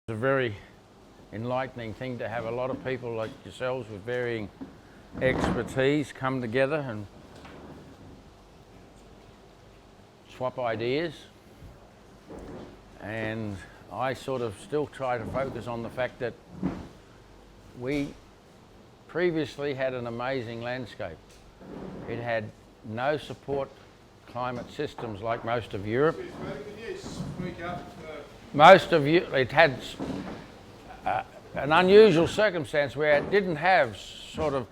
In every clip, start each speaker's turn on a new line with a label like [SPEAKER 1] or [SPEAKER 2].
[SPEAKER 1] It's a very enlightening thing to have a lot of people like yourselves with varying expertise come together and swap ideas. And I sort of still try to focus on the fact that we previously had an amazing landscape. It had no support climate systems like most of Europe. It had an unusual circumstance where it didn't have sort of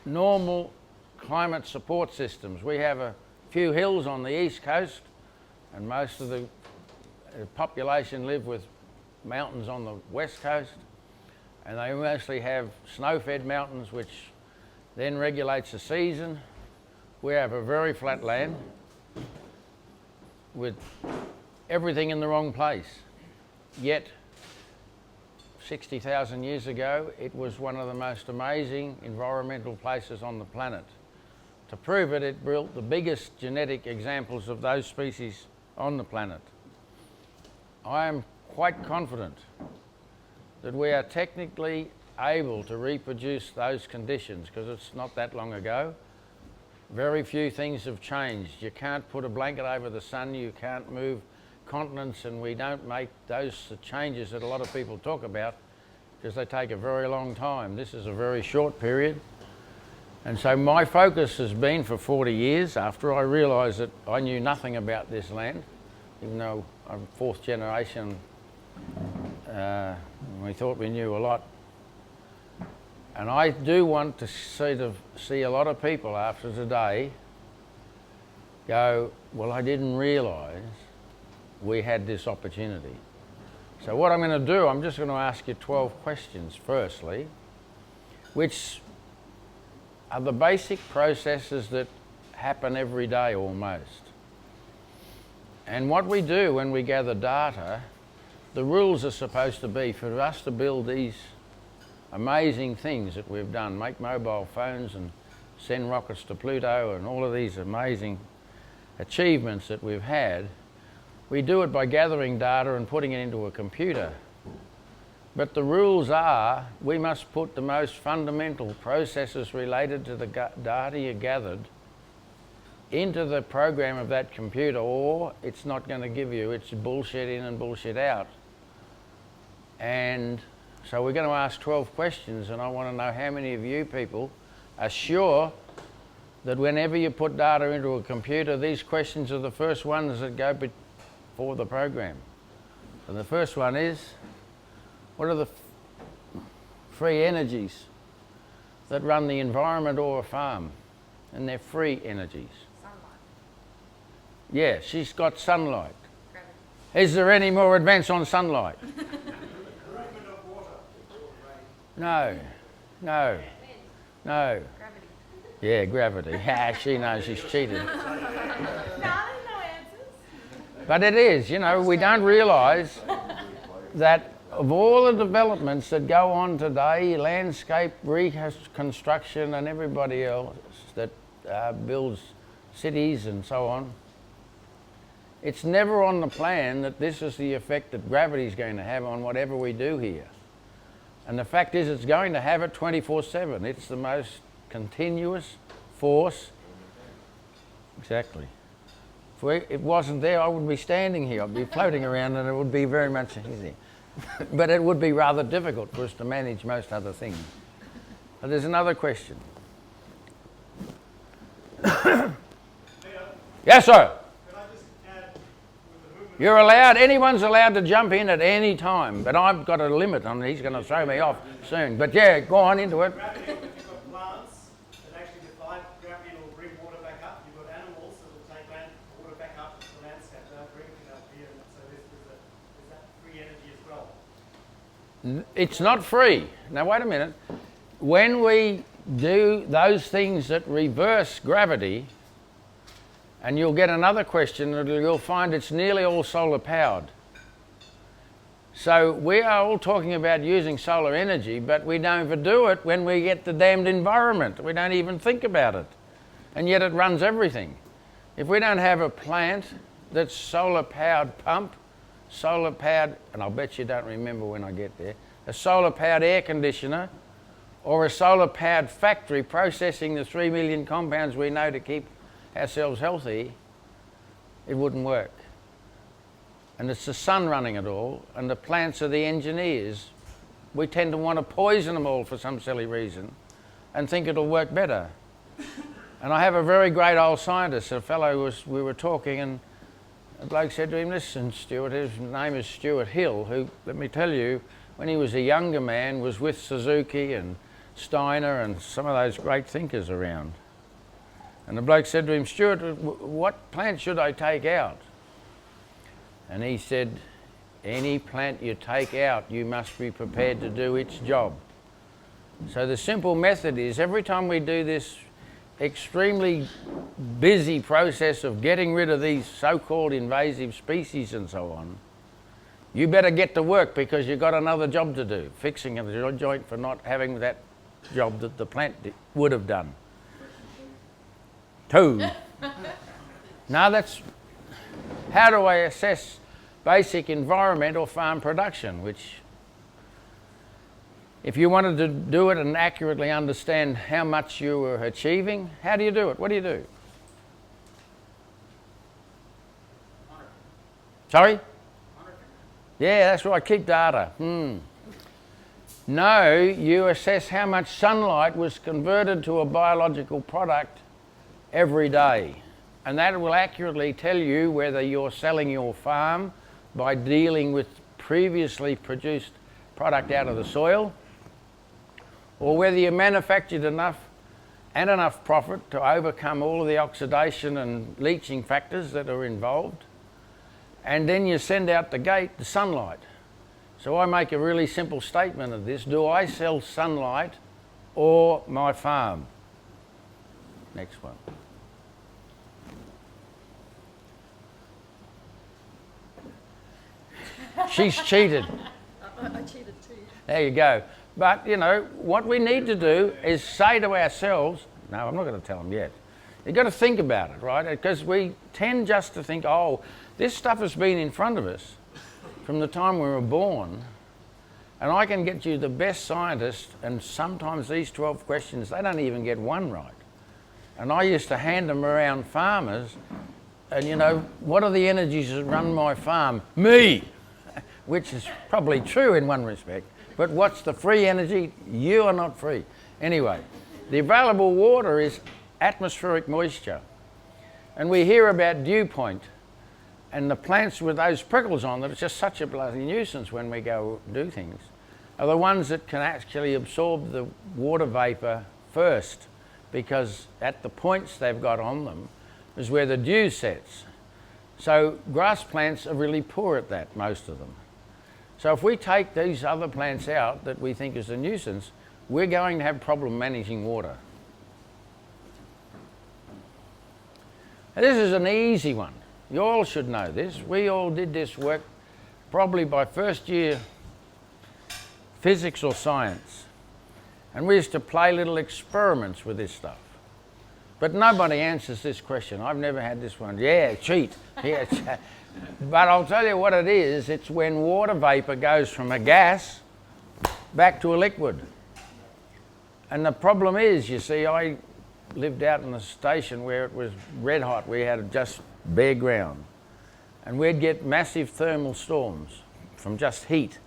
[SPEAKER 1] normal climate support systems. We have a few hills on the east coast, and most of the population live with mountains on the west coast, and they mostly have snow-fed mountains, which then regulates the season. We have a very flat land with everything in the wrong place. Yet 60,000 years ago, it was one of the most amazing environmental places on the planet. To prove it, it built the biggest genetic examples of those species on the planet. I am quite confident that we are technically able to reproduce those conditions, because it's not that long ago. Very few things have changed. You can't put a blanket over the sun, you can't move continents, and we don't make those changes that a lot of people talk about because they take a very long time. This is a very short period. And so my focus has been for 40 years, after I realised that I knew nothing about this land, even though I'm fourth generation, we thought we knew a lot. And I do want to see a lot of people after today go, well, I didn't realise we had this opportunity. So what I'm going to do, I'm just going to ask you 12 questions firstly, which are the basic processes that happen every day almost. And what we do when we gather data, the rules are supposed to be for us to build these amazing things that we've done, make mobile phones and send rockets to Pluto and all of these amazing achievements that we've had. We do it by gathering data and putting it into a computer. But the rules are, we must put the most fundamental processes related to the data you gathered into the program of that computer, or it's not going to give you, it's bullshit in and bullshit out. And so we're going to ask 12 questions, and I want to know how many of you people are sure that whenever you put data into a computer, these questions are the first ones that go for the program. And the first one is, what are the free energies that run the environment or a farm? And they're free energies.
[SPEAKER 2] Sunlight.
[SPEAKER 1] Yeah, she's got sunlight.
[SPEAKER 2] Gravity.
[SPEAKER 1] Is there any more advance on sunlight? No, no, no.
[SPEAKER 2] Gravity.
[SPEAKER 1] Yeah, gravity. Yeah, she knows she's cheated.
[SPEAKER 2] No, there's no answers.
[SPEAKER 1] But it is, you know, we don't realise that of all the developments that go on today, landscape reconstruction and everybody else that builds cities and so on, it's never on the plan that this is the effect that gravity is going to have on whatever we do here. And the fact is, it's going to have it 24/7. It's the most continuous force. Exactly. If it wasn't there, I wouldn't be standing here. I'd be floating around, and it would be very much easier. But it would be rather difficult for us to manage most other things. But there's another question. Yes, sir. You're allowed, anyone's allowed to jump in at any time, but I've got a limit on it. He's going to throw me off soon. But yeah, go on into it.
[SPEAKER 3] Gravity, you've got plants that actually defy gravity and will bring water back up. You've got animals that will take water back up to the landscape. They'll bring it up here. And so there's that free energy as well.
[SPEAKER 1] It's not free. Now wait a minute. When we do those things that reverse gravity, and you'll get another question, and you'll find it's nearly all solar powered. So we are all talking about using solar energy, but we don't even do it when we get the damned environment. We don't even think about it. And yet it runs everything. If we don't have a plant that's solar powered pump solar powered, and I'll bet you don't remember when I get there, a solar powered air conditioner or a solar powered factory processing the 3 million compounds we know to keep ourselves healthy, it wouldn't work. And it's the sun running it all, and the plants are the engineers. We tend to want to poison them all for some silly reason and think it'll work better. And I have a very great old scientist, a fellow we were talking, and a bloke said to him, listen, Stuart, his name is Stuart Hill, who, let me tell you, when he was a younger man, was with Suzuki and Steiner and some of those great thinkers around. And the bloke said to him, Stuart, what plant should I take out? And he said, any plant you take out, you must be prepared to do its job. So the simple method is, every time we do this extremely busy process of getting rid of these so-called invasive species and so on, you better get to work, because you've got another job to do, fixing a joint for not having that job that the plant would have done. 2. Now that's, how do I assess basic environmental farm production, which, if you wanted to do it and accurately understand how much you were achieving, how do you do it? What do you do? Sorry? Yeah, that's right, keep data. No, you assess how much sunlight was converted to a biological product every day. And that will accurately tell you whether you're selling your farm by dealing with previously produced product out of the soil, or whether you manufactured enough profit to overcome all of the oxidation and leaching factors that are involved. And then you send out the gate the sunlight. So I make a really simple statement of this. Do I sell sunlight or my farm? Next one. She's cheated.
[SPEAKER 2] I cheated too.
[SPEAKER 1] There you go. But, you know, what we need to do is say to ourselves, no, I'm not going to tell them yet. You've got to think about it, right? Because we tend just to think, oh, this stuff has been in front of us from the time we were born, and I can get you the best scientists, and sometimes these 12 questions, they don't even get one right. And I used to hand them around farmers, and, you know, what are the energies that run my farm? Me! Which is probably true in one respect. But what's the free energy? You are not free. Anyway, the available water is atmospheric moisture. And we hear about dew point, and the plants with those prickles on that, it's just such a bloody nuisance when we go do things, are the ones that can actually absorb the water vapour first, because at the points they've got on them is where the dew sets. So grass plants are really poor at that, most of them. So if we take these other plants out that we think is a nuisance, we're going to have problem managing water. Now, this is an easy one. You all should know this. We all did this work probably by first year physics or science. And we used to play little experiments with this stuff. But nobody answers this question. I've never had this one. Yeah, cheat. Yeah, but I'll tell you what it is. It's when water vapour goes from a gas back to a liquid. And the problem is, you see, I lived out in a station where it was red hot. We had just bare ground. And we'd get massive thermal storms from just heat.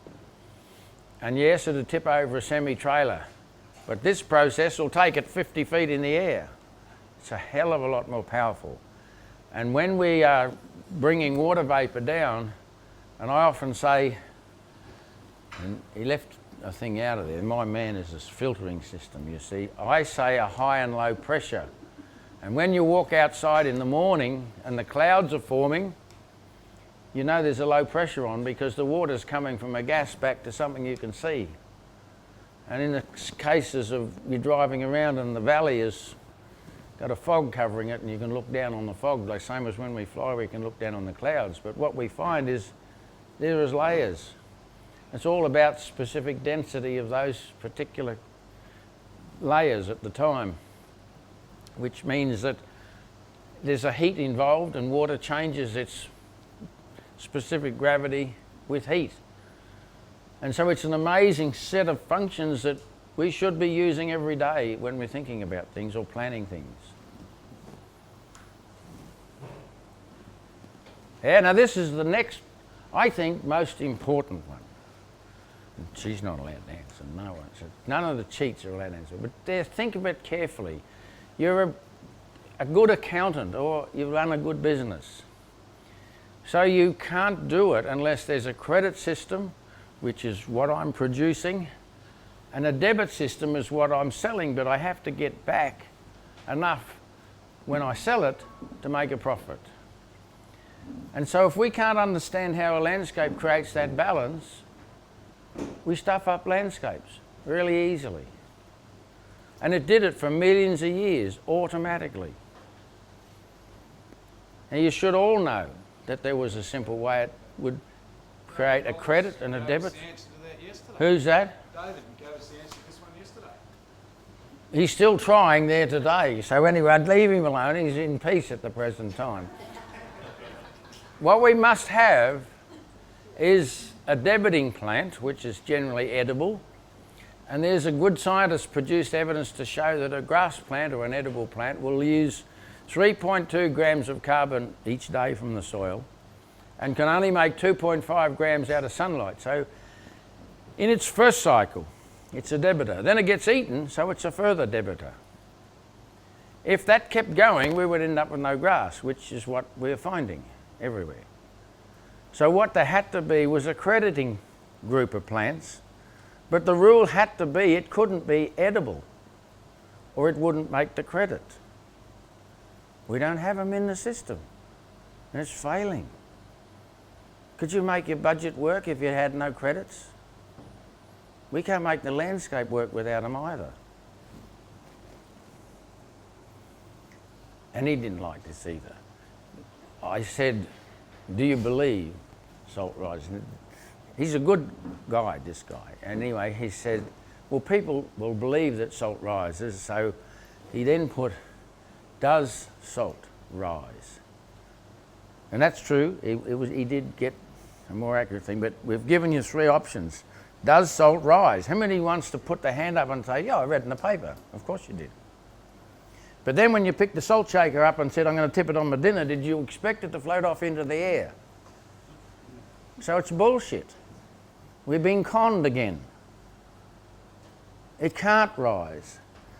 [SPEAKER 1] And yes, it'd tip over a semi-trailer. But this process will take it 50 feet in the air. It's a hell of a lot more powerful. And when we are bringing water vapour down, and I often say, and he left a thing out of there, my man is this filtering system, you see. I say a high and low pressure. And when you walk outside in the morning and the clouds are forming, you know there's a low pressure on, because the water's coming from a gas back to something you can see. And in the cases of you're driving around and the valley has got a fog covering it, and you can look down on the fog, like same as when we fly, we can look down on the clouds. But what we find is there is layers. It's all about specific density of those particular layers at the time, which means that there's a heat involved, and water changes its specific gravity with heat. And so it's an amazing set of functions that we should be using every day when we're thinking about things or planning things. Yeah, now this is the next, I think, most important one. She's not allowed to answer, no one. So none of the cheats are allowed to answer. But there, think of it carefully. You're a good accountant or you run a good business. So you can't do it unless there's a credit system, which is what I'm producing, and a debit system is what I'm selling, but I have to get back enough when I sell it to make a profit. And so if we can't understand how a landscape creates that balance, we stuff up landscapes really easily. And it did it for millions of years automatically. And you should all know that there was a simple way it would create a credit and a debit. Who's that?
[SPEAKER 4] David gave us the answer to this one yesterday.
[SPEAKER 1] He's still trying there today. So anyway, I'd leave him alone. He's in peace at the present time. What we must have is a debiting plant, which is generally edible. And there's a good scientist produced evidence to show that a grass plant or an edible plant will use 3.2 grams of carbon each day from the soil and can only make 2.5 grams out of sunlight. So in its first cycle, it's a debiter. Then it gets eaten, so it's a further debiter. If that kept going, we would end up with no grass, which is what we're finding everywhere. So what there had to be was a crediting group of plants, but the rule had to be it couldn't be edible or it wouldn't make the credit. We don't have them in the system and it's failing. Could you make your budget work if you had no credits? We can't make the landscape work without them either. And he didn't like this either. I said, do you believe salt rises? He's a good guy, this guy. Anyway, he said, well, people will believe that salt rises. So he then put, does salt rise? And that's true. He did get a more accurate thing, but we've given you three options. Does salt rise? How many wants to put their hand up and say, yeah, I read in the paper? Of course you did. But then when you picked the salt shaker up and said, I'm going to tip it on my dinner, did you expect it to float off into the air? So it's bullshit. We've been conned again. It can't rise.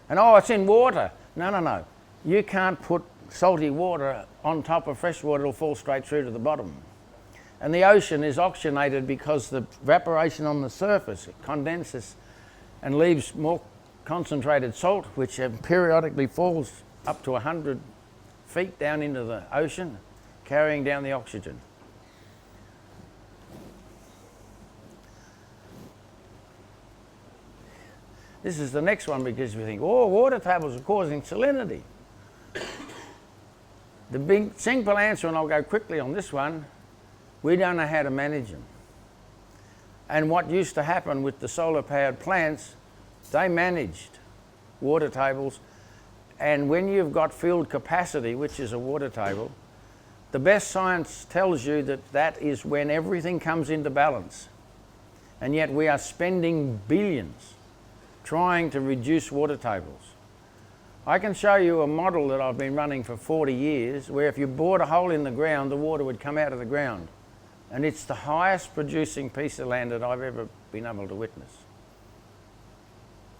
[SPEAKER 1] And oh, it's in water. No. You can't put salty water on top of fresh water, it'll fall straight through to the bottom. And the ocean is oxygenated because the evaporation on the surface, it condenses and leaves more concentrated salt, which periodically falls up to 100 feet down into the ocean, carrying down the oxygen. This is the next one because we think, oh, water tables are causing salinity. The big simple answer, and I'll go quickly on this one, we don't know how to manage them. And what used to happen with the solar-powered plants, they managed water tables, and when you've got filled capacity, which is a water table, the best science tells you that that is when everything comes into balance. And yet we are spending billions trying to reduce water tables. I can show you a model that I've been running for 40 years where if you bored a hole in the ground, the water would come out of the ground. And it's the highest producing piece of land that I've ever been able to witness.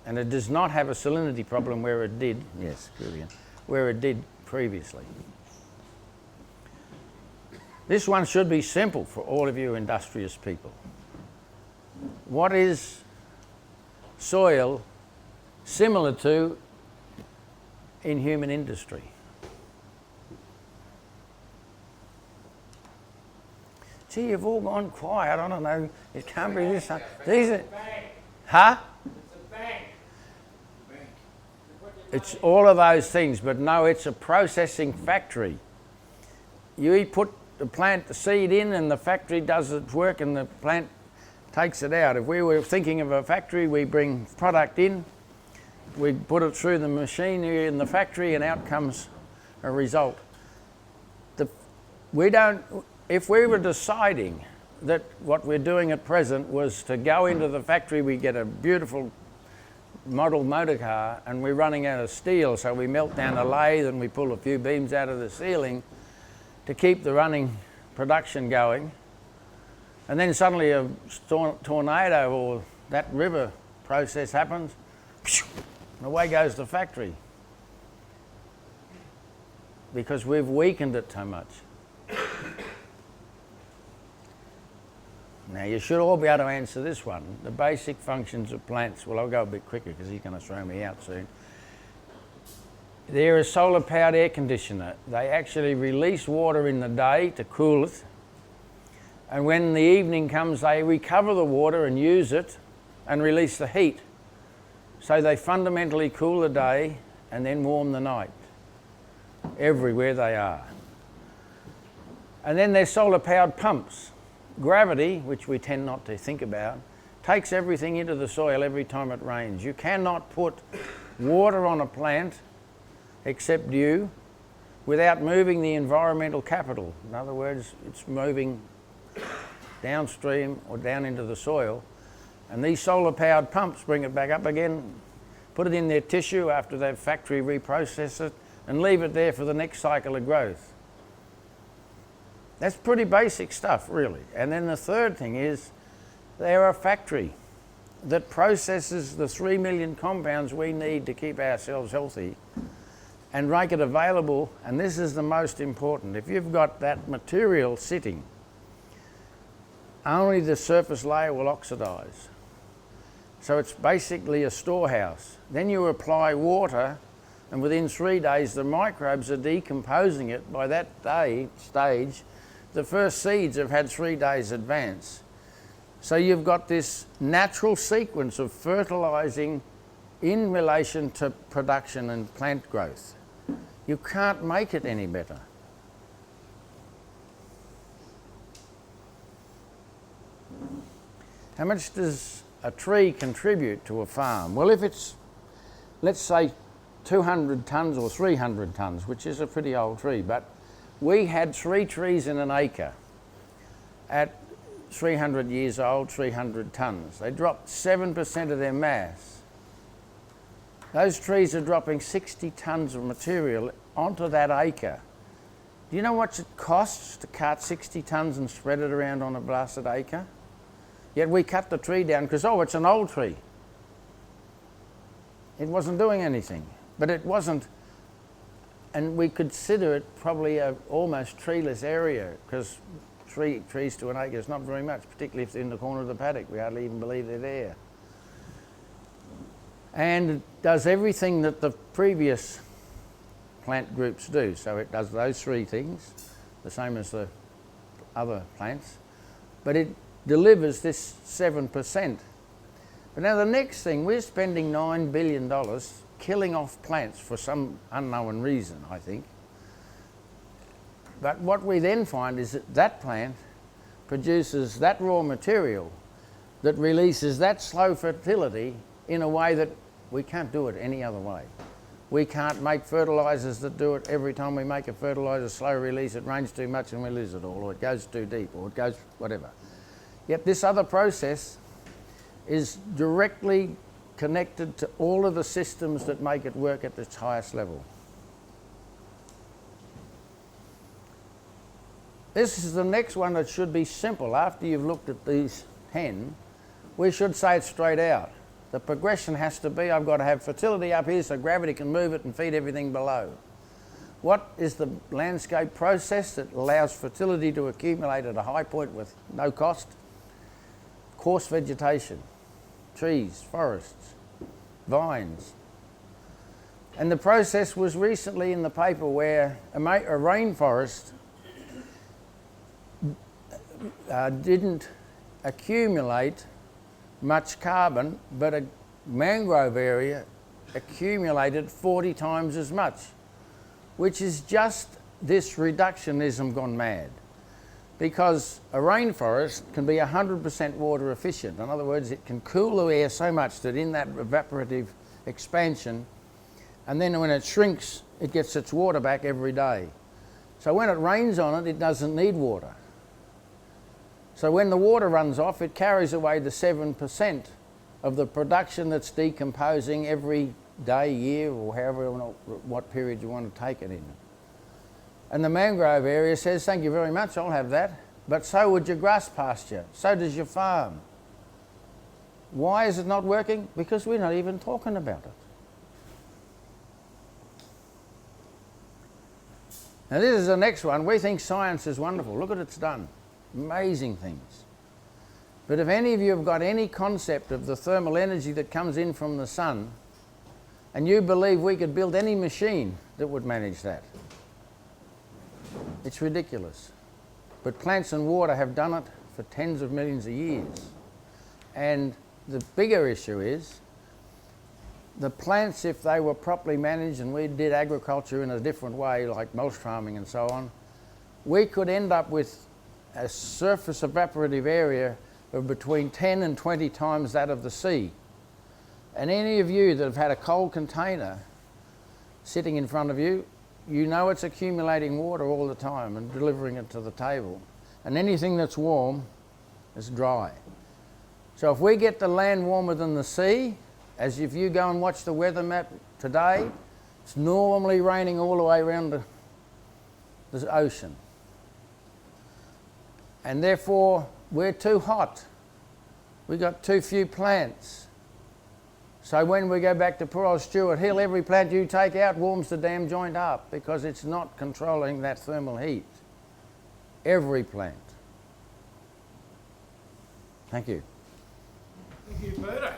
[SPEAKER 1] And it does not have a salinity problem where it did, yes, where it did previously. This one should be simple for all of you industrious people. What is soil similar to in human industry? Gee, you've all gone quiet. I don't know. It can't be this. These are, huh?
[SPEAKER 3] It's a bank.
[SPEAKER 1] It's all of those things, but no, it's a processing factory. You put the plant, the seed in, and the factory does its work, and the plant takes it out. If we were thinking of a factory, we bring product in, we put it through the machinery in the factory, and out comes a result. if we were deciding that what we're doing at present was to go into the factory, we get a beautiful model motor car and we're running out of steel, so we melt down a lathe and we pull a few beams out of the ceiling to keep the running production going, and then suddenly a tornado or that river process happens, and away goes the factory because we've weakened it so much. Now, you should all be able to answer this one. The basic functions of plants. Well, I'll go a bit quicker because he's going to throw me out soon. They're a solar-powered air conditioner. They actually release water in the day to cool it. And when the evening comes, they recover the water and use it and release the heat. So they fundamentally cool the day and then warm the night, everywhere they are. And then they're solar-powered pumps. Gravity, which we tend not to think about, takes everything into the soil every time it rains. You cannot put water on a plant, except you, without moving the environmental capital. In other words, it's moving downstream or down into the soil. And these solar-powered pumps bring it back up again, put it in their tissue after they've factory reprocessed it, and leave it there for the next cycle of growth. That's pretty basic stuff, really. And then the third thing is they're a factory that processes the 3 million compounds we need to keep ourselves healthy and make it available. And this is the most important. If you've got that material sitting, only the surface layer will oxidize. So it's basically a storehouse. Then you apply water, and within 3 days the microbes are decomposing it. By that stage, the first seeds have had 3 days advance. So you've got this natural sequence of fertilizing in relation to production and plant growth. You can't make it any better. How much does a tree contribute to a farm? Well, if it's, let's say, 200 tonnes or 300 tonnes, which is a pretty old tree, but we had 3 trees in an acre at 300 years old, 300 tonnes. They dropped 7% of their mass. Those trees are dropping 60 tonnes of material onto that acre. Do you know what it costs to cut 60 tonnes and spread it around on a blasted acre? Yet we cut the tree down because, oh, it's an old tree. It wasn't doing anything, but it wasn't. And we consider it probably a almost treeless area because 3 trees to an acre is not very much, particularly if they're in the corner of the paddock. We hardly even believe they're there. And it does everything that the previous plant groups do. So it does those 3 things, the same as the other plants, but it delivers this 7%. But now the next thing, we're spending $9 billion killing off plants for some unknown reason, I think. But what we then find is that that plant produces that raw material that releases that slow fertility in a way that we can't do it any other way. We can't make fertilizers that do it. Every time we make a fertilizer slow release, it rains too much and we lose it all, or it goes too deep, or it goes whatever. Yet this other process is directly connected to all of the systems that make it work at its highest level. This is the next one that should be simple. After you've looked at these 10, we should say it straight out. The progression has to be, I've got to have fertility up here so gravity can move it and feed everything below. What is the landscape process that allows fertility to accumulate at a high point with no cost? Coarse vegetation, trees, forests, vines. And the process was recently in the paper where a rainforest didn't accumulate much carbon, but a mangrove area accumulated 40 times as much, which is just this reductionism gone mad. Because a rainforest can be 100% water efficient. In other words, it can cool the air so much that in that evaporative expansion, and then when it shrinks, it gets its water back every day. So when it rains on it, it doesn't need water. So when the water runs off, it carries away the 7% of the production that's decomposing every day, year, or however, what period you want to take it in. And the mangrove area says, thank you very much, I'll have that. But so would your grass pasture, so does your farm. Why is it not working? Because we're not even talking about it. Now this is the next one. We think science is wonderful. Look at it's done. Amazing things. But if any of you have got any concept of the thermal energy that comes in from the sun, and you believe we could build any machine that would manage that, it's ridiculous. But plants and water have done it for tens of millions of years. And the bigger issue is, the plants, if they were properly managed and we did agriculture in a different way, like mulch farming and so on, we could end up with a surface evaporative area of between 10 and 20 times that of the sea. And any of you that have had a cold container sitting in front of you, you know it's accumulating water all the time and delivering it to the table. And anything that's warm is dry. So if we get the land warmer than the sea, as if you go and watch the weather map today, it's normally raining all the way around the ocean. And therefore, we're too hot. We've got too few plants. So when we go back to poor old Stuart Hill, every plant you take out warms the damn joint up because it's not controlling that thermal heat. Every plant. Thank you.
[SPEAKER 4] Thank you, Peter.